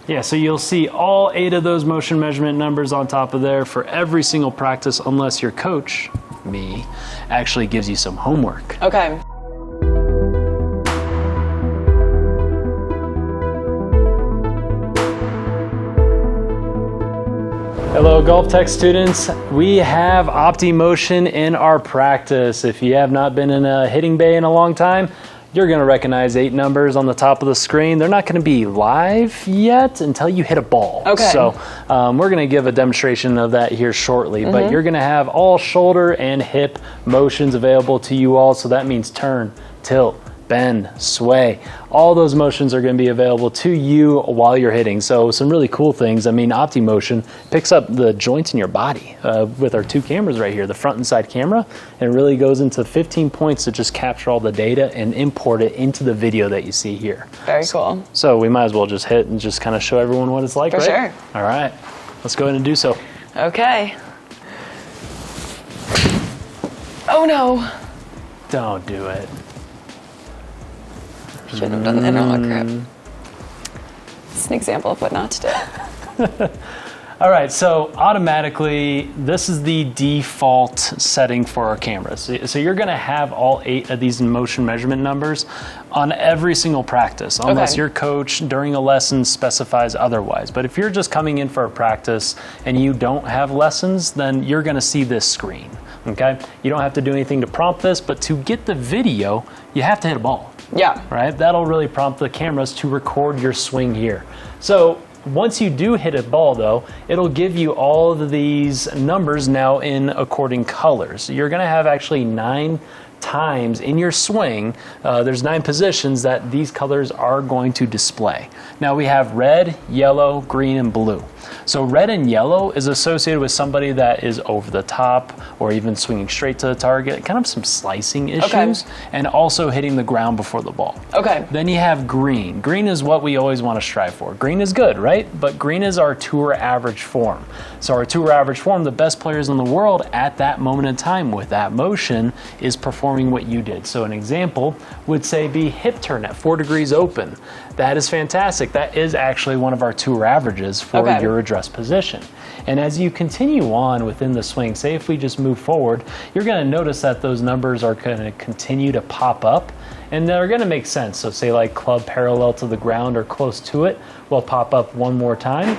Yeah, so you'll see all 8 of those motion measurement numbers on top of there for every single practice, unless your coach, me, actually gives you some homework. Okay. Hello GolfTec students, we have OPTIMOTION in our practice. If you have not been in a hitting bay in a long time, you're going to recognize 8 numbers on the top of the screen. They're not going to be live yet until you hit a ball. Okay. So we're going to give a demonstration of that here shortly, but you're going to have all shoulder and hip motions available to you all. So that means turn, tilt, bend, sway. All those motions are going to be available to you while you're hitting. So some really cool things. I mean, OPTIMOTION picks up the joints in your body with our 2 cameras right here, the front and side camera, and really goes into 15 points to just capture all the data and import it into the video that you see here. Very cool. So we might as well just hit and just kind of show everyone what it's like, For right? sure. All right, let's go ahead and do so. Okay. Oh no. Don't do it. Shouldn't have done the interlock grip. It's an example of what not to do. All right, so automatically, this is the default setting for our cameras. So you're gonna have all 8 of these motion measurement numbers on every single practice, unless your coach during a lesson specifies otherwise. But if you're just coming in for a practice and you don't have lessons, then you're gonna see this screen, okay? You don't have to do anything to prompt this, but to get the video, you have to hit a ball. Yeah. Right? That'll really prompt the cameras to record your swing here. So once you do hit a ball though, it'll give you all of these numbers now in according colors. You're gonna have actually 9 times in your swing, there's 9 positions that these colors are going to display. Now we have red, yellow, green, and blue. So red and yellow is associated with somebody that is over the top or even swinging straight to the target, kind of some slicing issues, and also hitting the ground before the ball. Okay. Then you have green. Green is what we always want to strive for. Green is good, right? But green is our tour average form. So our tour average form, the best players in the world at that moment in time with that motion is performing what you did. So an example would say be hip turn at 4 degrees open. That is fantastic. That is actually one of our tour averages for your address position. And as you continue on within the swing, say if we just move forward, you're going to notice that those numbers are going to continue to pop up and they're going to make sense. So say like club parallel to the ground or close to it will pop up one more time.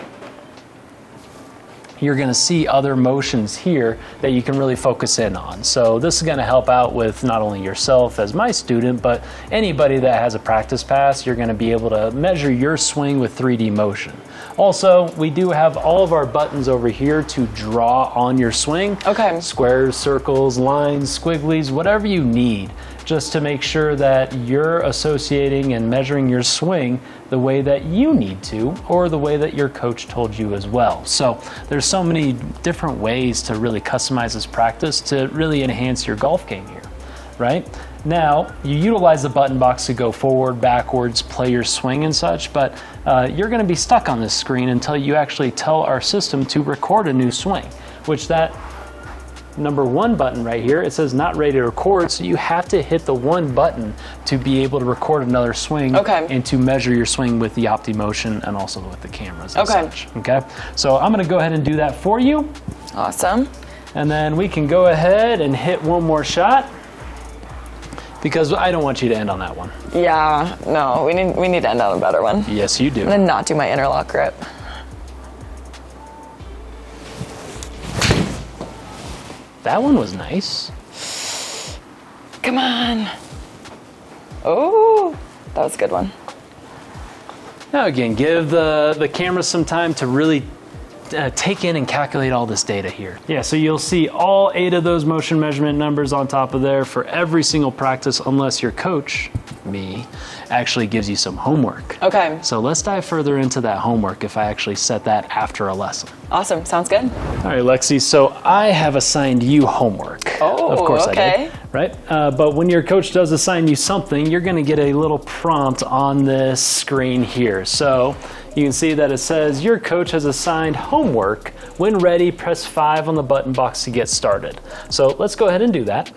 You're going to see other motions here that you can really focus in on. So this is going to help out with not only yourself as my student, but anybody that has a practice pass. You're going to be able to measure your swing with 3D motion. Also, we do have all of our buttons over here to draw on your swing. Okay. Squares, circles, lines, squigglies, whatever you need, just to make sure that you're associating and measuring your swing the way that you need to, or the way that your coach told you as well. So there's so many different ways to really customize this practice to really enhance your golf game here, right? Now, you utilize the button box to go forward, backwards, play your swing and such, but you're gonna be stuck on this screen until you actually tell our system to record a new swing, which that number 1 button right here, it says not ready to record, so you have to hit the 1 button to be able to record another swing and to measure your swing with the OPTIMOTION and also with the cameras and such. Okay, so I'm going to go ahead and do that for you. Awesome. And then we can go ahead and hit one more shot because I don't want you to end on that one. Yeah, no, we need to end on a better one. Yes, you do. And then not do my interlock grip. That one was nice. Come on. Oh, that was a good one. Now again, give the camera some time to really take in and calculate all this data here. Yeah, so you'll see all 8 of those motion measurement numbers on top of there for every single practice, unless your coach, me, actually gives you some homework. Okay. So let's dive further into that homework if I actually set that after a lesson. Awesome, sounds good. All right, Lexi, so I have assigned you homework. Oh, of course okay. I did, right? But when your coach does assign you something, you're gonna get a little prompt on this screen here. So you can see that it says your coach has assigned homework. When ready, press 5 on the button box to get started. So let's go ahead and do that.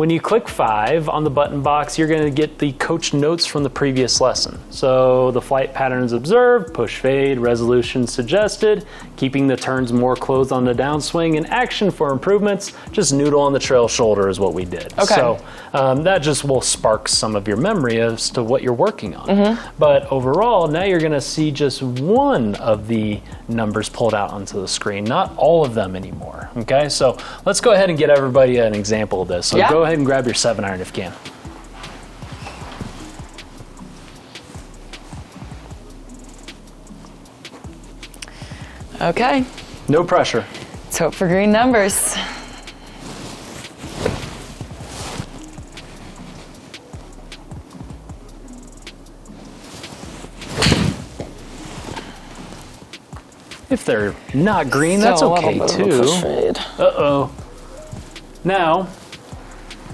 when you click 5 on the button box, you're going to get the coach notes from the previous lesson. So the flight patterns observed, push fade, resolution suggested, keeping the turns more closed on the downswing, and action for improvements, just noodle on the trail shoulder is what we did. Okay. So that just will spark some of your memory as to what you're working on. But overall, now you're going to see just one of the numbers pulled out onto the screen, not all of them anymore. Okay, so let's go ahead and get everybody an example of this. So go ahead and grab your 7-iron if you can. Okay. No pressure. Let's hope for green numbers. If they're not green, that's okay too. Uh-oh. Now,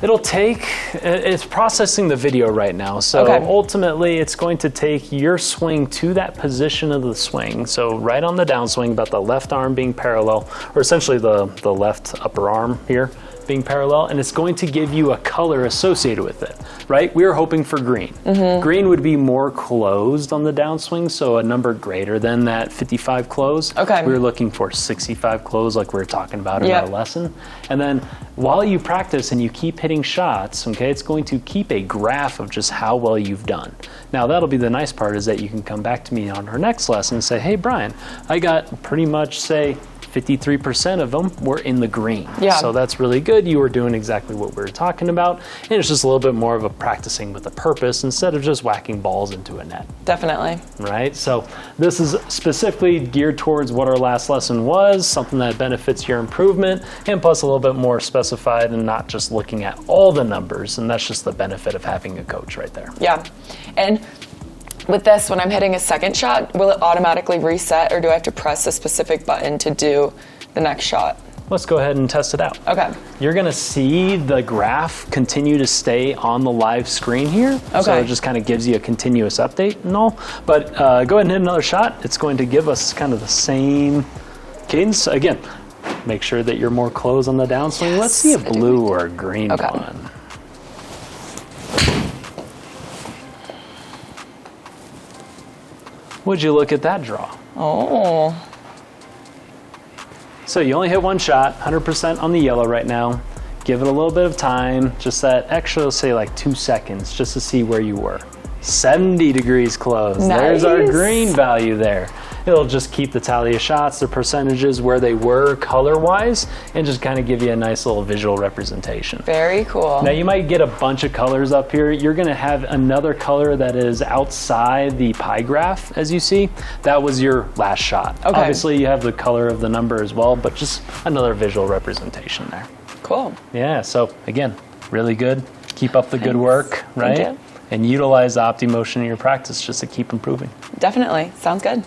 it'll take, it's processing the video right now. So ultimately, it's going to take your swing to that position of the swing. So right on the downswing, about the left arm being parallel, or essentially the left upper arm here being parallel, and it's going to give you a color associated with it, right? We were hoping for green. Green would be more closed on the downswing, so a number greater than that 55 close. We were looking for 65 close like we were talking about in our lesson. And then while you practice and you keep hitting shots, okay, it's going to keep a graph of just how well you've done. Now that'll be the nice part, is that you can come back to me on our next lesson and say, hey Brian, I got pretty much, say, 53% of them were in the green. So that's really good. You were doing exactly what we were talking about. And it's just a little bit more of a practicing with a purpose instead of just whacking balls into a net. Definitely. Right? So this is specifically geared towards what our last lesson was, something that benefits your improvement, and plus a little bit more specified and not just looking at all the numbers. And that's just the benefit of having a coach right there. Yeah. And with this, when I'm hitting a second shot, will it automatically reset, or do I have to press a specific button to do the next shot? Let's go ahead and test it out. Okay. You're going to see the graph continue to stay on the live screen here. So it just kind of gives you a continuous update and all. But go ahead and hit another shot. It's going to give us kind of the same cadence. Again, make sure that you're more close on the downswing. Let's see a blue or a green one. Would you look at that draw? Oh. So you only hit one shot, 100% on the yellow right now. Give it a little bit of time, just that extra, say like 2 seconds, just to see where you were. 70 degrees close. Nice. There's our green value there. It'll just keep the tally of shots, the percentages where they were color-wise, and just kind of give you a nice little visual representation. Very cool. Now you might get a bunch of colors up here. You're gonna have another color that is outside the pie graph, as you see. That was your last shot. Obviously you have the color of the number as well, but just another visual representation there. Cool. Yeah, so again, really good. Keep up the good work, right? Thank you. And utilize the OPTIMOTION in your practice just to keep improving. Definitely. Sounds good.